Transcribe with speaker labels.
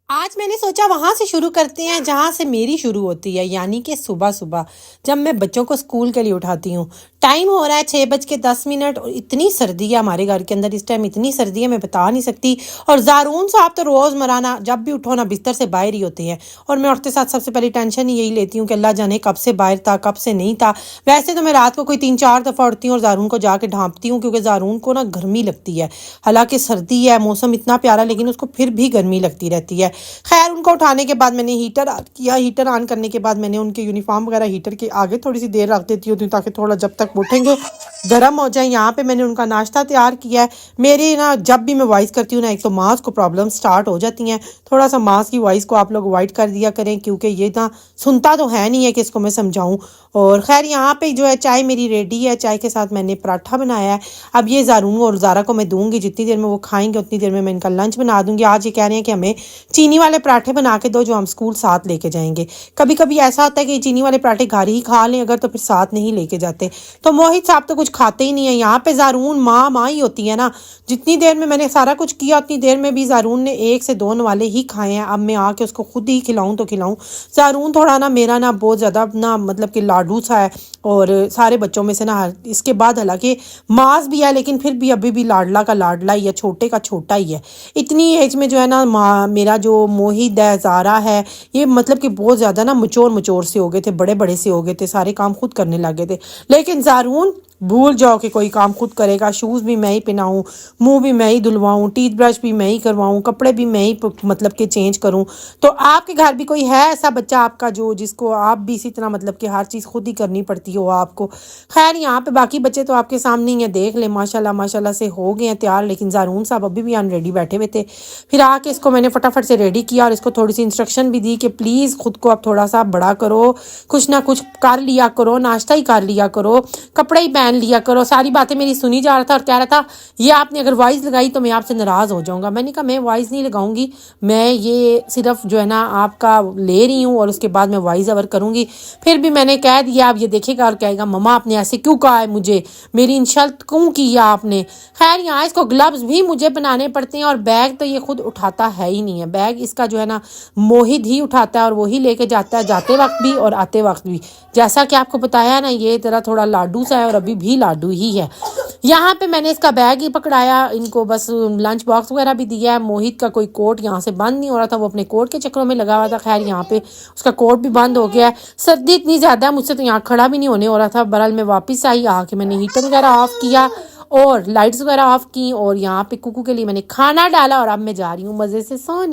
Speaker 1: آج میں نے سوچا وہاں سے شروع کرتے ہیں جہاں سے میری شروع ہوتی ہے، یعنی کہ صبح صبح جب میں بچوں کو اسکول کے لیے اٹھاتی ہوں۔ ٹائم ہو رہا ہے 6:10 اور اتنی سردی ہے ہمارے گھر کے اندر اس ٹائم، اتنی سردی ہے میں بتا نہیں سکتی۔ اور زارون صاحب تو روز مرانہ جب بھی اٹھو نا بستر سے باہر ہی ہوتے ہیں، اور میں اٹھتے ساتھ سب سے پہلے ٹینشن یہی لیتی ہوں کہ اللہ جانے کب سے باہر تھا کب سے نہیں تھا۔ ویسے تو میں رات کو کوئی 3-4 دفعہ اٹھتی ہوں اور زارون کو جا کے ڈھانپتی ہوں، کیونکہ زارون کو نا گرمی لگتی ہے، حالانکہ سردی ہے موسم اتنا پیارا لیکن اس کو پھر بھی گرمی لگتی رہتی ہے۔ خیر ان کو اٹھانے کے بعد میں نے ہیٹر آن کیا، ہیٹر آن کرنے کے بعد میں نے ان کے یونیفارم وغیرہ ہیٹر کے آگے تھوڑی سی دیر رکھ دیتی ہوتی ہوں تاکہ تھوڑا جب تک اٹھیں گے گرم ہو جائیں۔ یہاں پہ میں نے ان کا ناشتہ تیار کیا ہے۔ میری نا جب بھی میں وائس کرتی ہوں نا ایک تو ماس کو پرابلم سٹارٹ ہو جاتی ہیں، تھوڑا سا ماس کی وائس کو آپ لوگ اوائڈ کر دیا کریں کیونکہ یہ نا سنتا تو ہے نہیں ہے کہ اس کو میں سمجھاؤں۔ اور خیر یہاں پہ جو ہے چائے میری ریڈی ہے، چائے کے ساتھ میں نے پراٹھا بنایا ہے۔ اب یہ زارون اور زارا کو میں دوں گی، جتنی دیر میں وہ کھائیں گے اتنی دیر میں ان کا لنچ بنا دوں گی۔ آج یہ کہہ رہے ہیں کہ ہمیں چینی والے پراٹھے بنا کے دو جو ہم اسکول ساتھ لے کے جائیں گے۔ کبھی کبھی ایسا ہوتا ہے کہ چینی والے پراٹھے گھر ہی کھا لیں اگر تو پھر ساتھ نہیں لے کے جاتے، تو موہت صاحب تو کچھ کھاتے ہی نہیں ہیں۔ یہاں پہ زارون ماں ہی ہوتی ہے نا، جتنی دیر میں نے سارا کچھ کیا اتنی دیر میں بھی زارون نے 1 سے 2 نوالے ہی کھائے ہیں۔ اب میں آ کے اس کو خود ہی کھلاؤں تو کھلاؤں۔ زارون تھوڑا نا میرا نا بہت زیادہ نا مطلب کہ لاڈو سا ہے، اور سارے بچوں میں سے نا اس کے بعد حالانکہ ماس بھی ہے لیکن پھر بھی ابھی بھی لاڈلا کا لاڈلا ہی ہے، چھوٹے کا چھوٹا ہی ہے۔ اتنی ایج میں جو ہے نا میرا جو موہد ہے زارا ہے یہ مطلب کہ بہت زیادہ نا مچور سے ہو گئے تھے، بڑے بڑے سے ہو گئے تھے، سارے کام خود کرنے لگے تھے۔ لیکن زارون بھول جاؤ کہ کوئی کام خود کرے گا، شوز بھی میں ہی پہناؤں، منہ بھی میں ہی دھلواؤں، ٹیتھ برش بھی میں ہی کرواؤں، کپڑے بھی میں ہی مطلب کہ چینج کروں۔ تو آپ کے گھر بھی کوئی ہے ایسا بچہ آپ کا جو جس کو آپ بھی اسی طرح مطلب کہ ہر چیز خود ہی کرنی پڑتی ہو آپ کو؟ خیر یہاں پہ باقی بچے تو آپ کے سامنے ہی ہیں، دیکھ لیں ماشاءاللہ سے ہو گئے ہیں تیار، لیکن زارون صاحب ابھی بھی ان ریڈی بیٹھے ہوئے تھے۔ پھر آ کے اس کو میں نے فٹافٹ سے ریڈی کیا اور اس کو تھوڑی سی انسٹرکشن بھی دی کہ پلیز خود کو اب تھوڑا سا بڑا کرو، کچھ نہ کچھ کر لیا کرو، ناشتہ ہی کر لیا کرو، کپڑے ہی پہن لیا کرو۔ ساری باتیں میری سنی جا رہا تھا اور کہہ رہا تھا یہ آپ نے اگر وائس لگائی تو میں آپ سے ناراض ہو جاؤں گا۔ میں نے کہا میں وائس نہیں لگاؤں گی، میں یہ صرف جو ہے نا آپ کا لے رہی ہوں اور اس کے بعد میں وائس اوور کروں گی۔ پھر بھی میں نے کہہ دیا، اب یہ دیکھے گا اور کہے گا مما آپ نے ایسے کیوں کہا ہے، مجھے میری انسلٹ کیوں کیا آپ نے۔ خیر یہاں اس کو گلوز بھی مجھے بنانے پڑتے ہیں، اور بیگ تو یہ خود اٹھاتا ہے ہی نہیں ہے، بیگ اس کا جو ہے نا موہد ہی اٹھاتا ہے اور وہی لے کے جاتا ہے، جاتے وقت بھی اور آتے وقت بھی۔ جیسا کہ آپ کو بتایا نا یہ ذرا تھوڑا لاڈو سا ہے اور ابھی بھی لاڈو ہی ہے۔ یہاں پہ میں نے اس کا بیگ ہی پکڑایا، ان کو بس لنچ باکس وغیرہ بھی دیا ہے۔ موہد کا کوئی کوٹ یہاں سے بند نہیں ہو رہا تھا، وہ اپنے کوٹ کے چکروں میں لگا ہوا تھا۔ خیر یہاں پہ اس کا کوٹ بھی بند ہو گیا ہے، سردی اتنی زیادہ ہے مجھ سے تو یہاں کھڑا بھی نہیں ہونے ہو رہا تھا۔ بہرحال میں واپس آئی، آ کے میں نے ہیٹر وغیرہ آف کیا اور لائٹس وغیرہ آف کی، اور یہاں پہ کوکو کے لیے میں نے کھانا ڈالا، اور اب میں جا رہی ہوں مزے سے سونے۔